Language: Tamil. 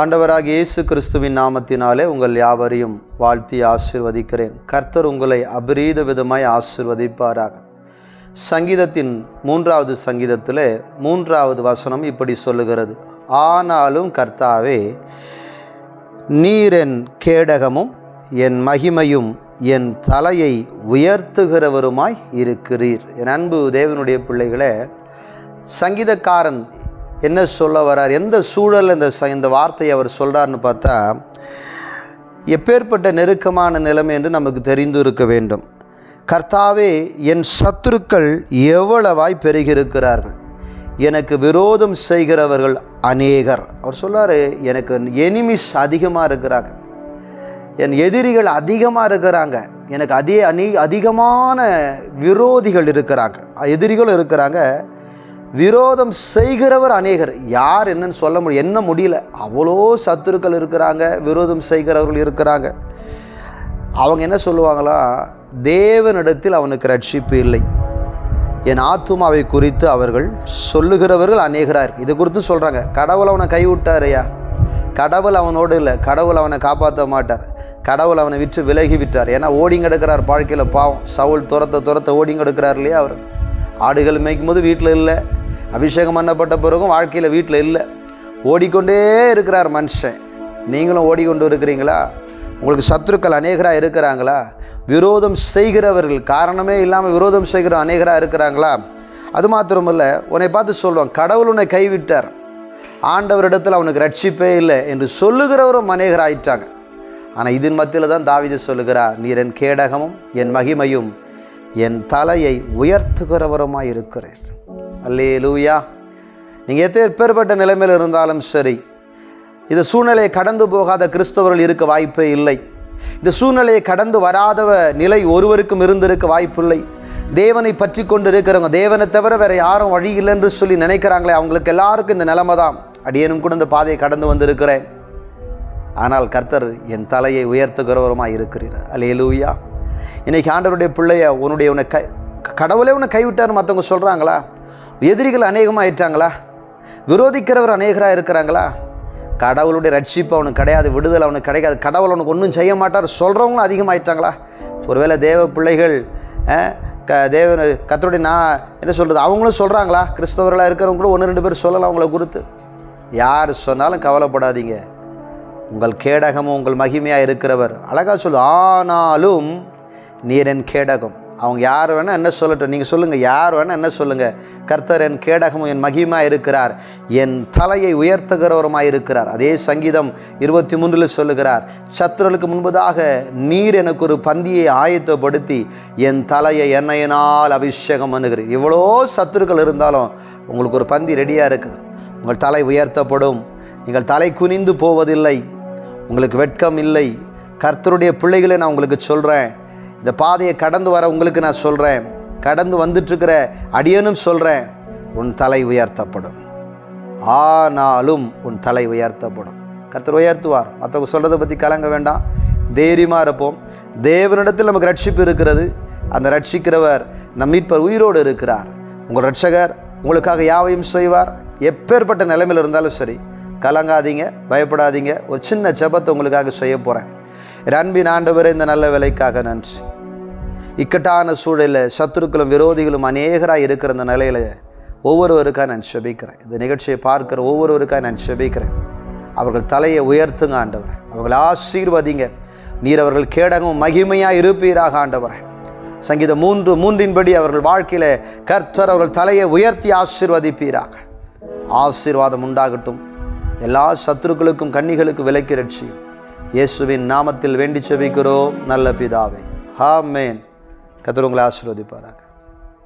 ஆண்டவராகிய இயேசு கிறிஸ்துவின் நாமத்தினாலே உங்கள் யாவரையும் வாழ்த்தி ஆசீர்வதிக்கிறேன். கர்த்தர் உங்களை அபரீத விதமாய் ஆசீர்வதிப்பாராக. சங்கீதத்தின் 3வது சங்கீதத்திலே 3வது வசனம் இப்படி சொல்லுகிறது: ஆனாலும் கர்த்தாவே, நீர் என் கேடகமும் என் மகிமையும் என் தலையை உயர்த்துகிறவருமாய் இருக்கிறீர். என் அன்பு தேவனுடைய பிள்ளைகளே, சங்கீதக்காரன் என்ன சொல்ல வர்றார்? எந்த சூழலில் இந்த வார்த்தையை அவர் சொல்கிறார்னு பார்த்தா, எப்பேற்பட்ட நெருக்கமான நிலைமை என்று நமக்கு தெரிந்து இருக்க வேண்டும். கர்த்தாவே, என் சத்துருக்கள் எவ்வளவாய் பெருகியிருக்கிறார்கள், எனக்கு விரோதம் செய்கிறவர்கள் அநேகர். அவர் சொல்கிறார், எனக்கு எனிமிஸ் அதிகமாக இருக்கிறாங்க, என் எதிரிகள் அதிகமாக இருக்கிறாங்க, எனக்கு அதிகமான விரோதிகள் இருக்கிறாங்க, எதிரிகளும் இருக்கிறாங்க, விரோதம் செய்கிறவர் அநேகர். யார் என்னன்னு சொல்ல முடியும், என்ன முடியல, அவ்வளோ சத்துருக்கள் இருக்கிறாங்க, விரோதம் செய்கிறவர்கள் இருக்கிறாங்க. அவங்க என்ன சொல்லுவாங்களா? தேவனிடத்தில் அவனுக்கு ரட்சிப்பு இல்லை, என் ஆத்துமாவை குறித்து அவர்கள் சொல்லுகிறவர்கள் அநேகராக இருக்கு. இதை குறித்து சொல்கிறாங்க. கடவுள் அவனை கைவிட்டாரையா? கடவுள் அவனோடு இல்லை, கடவுள் அவனை காப்பாற்ற மாட்டார், கடவுள் அவனை விட்டு விலகி விட்டார். ஏன்னா ஓடிங்கெடுக்கிறார் வாழ்க்கையில். பாவம், சவுல் துரத்த ஓடிங்கெடுக்கிறார் இல்லையா? அவர் ஆடுகள் மேய்க்கும் போது வீட்டில் இல்லை, அபிஷேகம் பண்ணப்பட்ட பிறகும் வாழ்க்கையில் வீட்டில் இல்லை, ஓடிக்கொண்டே இருக்கிறார் மனுஷன். நீங்களும் ஓடிக்கொண்டு இருக்கிறீங்களா? உங்களுக்கு சத்துருக்கள் அநேகராக இருக்கிறாங்களா? விரோதம் செய்கிறவர்கள், காரணமே இல்லாமல் விரோதம் செய்கிற அநேகராக இருக்கிறாங்களா? அது மாத்திரமல்ல, உன்னை பார்த்து சொல்லுவான், கடவுள் உன்னை கைவிட்டார், ஆண்டவரிடத்தில் அவனுக்கு ரட்சிப்பே இல்லை என்று சொல்லுகிறவரும் அநேகராயிட்டாங்க. ஆனால் இதன் மத்தியில் தான் தாவீது சொல்லுகிறார், நீர் என் கேடகமும் என் மகிமையும் என் தலையை உயர்த்துகிறவருமாய் இருக்கிறேன். அல்லேலூயா. நீங்கள் எப்பேற்பட்ட நிலைமையில் இருந்தாலும் சரி, இந்த சூழ்நிலையை கடந்து போகாத கிறிஸ்தவர்கள் இருக்க வாய்ப்பே இல்லை. இந்த சூழ்நிலையை கடந்து வராத நிலை ஒருவருக்கும் இருந்திருக்க வாய்ப்பில்லை. தேவனை பற்றி கொண்டு இருக்கிறவங்க, தேவனை தவிர வேறு யாரும் வழி இல்லை என்று சொல்லி நினைக்கிறாங்களே, அவங்களுக்கு எல்லாருக்கும் இந்த நிலைமை தான். அடியேனும் கூட இந்த பாதையை கடந்து வந்திருக்கிறேன். ஆனால் கர்த்தர் என் தலையை உயர்த்துகிறவருமாய் இருக்கிறார். அல்லேலூயா. இன்றைக்கி ஆண்டவருடைய பிள்ளைய, உன்னை கடவுளே உன்னை கைவிட்டார் மற்றவங்க சொல்கிறாங்களா? எதிரிகள் அநேகமாக ஆயிட்டாங்களா? விரோதிக்கிறவர் அநேகராக இருக்கிறாங்களா? கடவுளுடைய ரட்சிப்பு அவனுக்கு கிடையாது, விடுதலை அவனுக்கு கிடைக்காது, கடவுள் அவனுக்கு ஒன்றும் செய்ய மாட்டார் சொல்கிறவங்களும் அதிகமாகிட்டாங்களா? ஒருவேளை தேவ பிள்ளைகள் கர்த்தருடைய நான் என்ன சொல்கிறது, அவங்களும் சொல்கிறாங்களா? கிறிஸ்தவர்களாக இருக்கிறவங்க கூட 1-2 பேர் சொல்லலாம் அவங்கள குறித்து. யார் சொன்னாலும் கவலைப்படாதீங்க, உங்கள் கேடகமும் உங்கள் மகிமையாக இருக்கிறவர். அழகாக சொல்லு, ஆனாலும் நீர் என் கேடகம். அவங்க யார் வேணால் என்ன சொல்லட்டும், நீங்கள் சொல்லுங்கள், யார் வேணால் என்ன சொல்லுங்கள், கர்த்தர் என் கேடகமும் என் மகிமையாக இருக்கிறார், என் தலையை உயர்த்துகிறவருமாய் இருக்கிறார். அதே சங்கீதம் 23 சொல்லுகிறார், சத்துருளுக்கு முன்பதாக நீர் எனக்கு ஒரு பந்தியை ஆயத்தப்படுத்தி என் தலையை எண்ணெயினால் அபிஷேகம் பண்ணுகிறீர். இவ்வளோ சத்துருக்கள் இருந்தாலும் உங்களுக்கு ஒரு பந்தி ரெடியாக இருக்குது. உங்கள் தலை உயர்த்தப்படும், நீங்கள் தலை குனிந்து போவதில்லை, உங்களுக்கு வெட்கம் இல்லை. கர்த்தருடைய பிள்ளைகளை நான் உங்களுக்கு சொல்கிறேன், இந்த பாதையை கடந்து வர உங்களுக்கு நான் சொல்கிறேன், கடந்து வந்துட்டுருக்கிற அடியனும் சொல்கிறேன், உன் தலை உயர்த்தப்படும். ஆனாலும் உன் தலை உயர்த்தப்படும். கர்த்தர் உயர்த்துவார். மற்றவங்க சொல்கிறத பற்றி கலங்க வேண்டாம், தைரியமாக இருப்போம். தேவனிடத்தில் நமக்கு ரட்சிப்பு இருக்கிறது. அந்த ரட்சிக்கிறவர் நம் மீட்பர் உயிரோடு இருக்கிறார். உங்கள் ரட்சகர் உங்களுக்காக யாவையும் செய்வார். எப்பேற்பட்ட நிலைமையில் இருந்தாலும் சரி, கலங்காதீங்க, பயப்படாதீங்க. ஒரு சின்ன ஜெபத்தை உங்களுக்காக செய்ய போகிறேன். அன்பின் ஆண்டவரே, இந்த நல்ல வேலைக்காக நன்றி. இக்கட்டான சூழலில் சத்துருக்களும் விரோதிகளும் அநேகராக இருக்கிற இந்த நிலையில் ஒவ்வொருவருக்காக நான் செபிக்கிறேன். இந்த நிகழ்ச்சியை பார்க்குற ஒவ்வொருவருக்காக நான் செபிக்கிறேன். அவர்கள் தலையை உயர்த்துங்க ஆண்டவர், அவர்கள் ஆசீர்வதிங்க. நீர் அவர்கள் கேடகம் மகிமையாக இருப்பீராக ஆண்டவர். சங்கீதம் 3:3 அவர்கள் வாழ்க்கையில் கர்த்தர் அவர்கள் தலையை உயர்த்தி ஆசீர்வதிப்பீராக. ஆசீர்வாதம் உண்டாகட்டும். எல்லா சத்துருக்களுக்கும் கன்னிகளுக்கும் விலக்கி ரட்சியும். இயேசுவின் நாமத்தில் வேண்டி செபிக்கிறோம் நல்ல பிதாவே, ஆமென். கர்த்தர் உங்களை ஆசீர்வதிப்பாராக.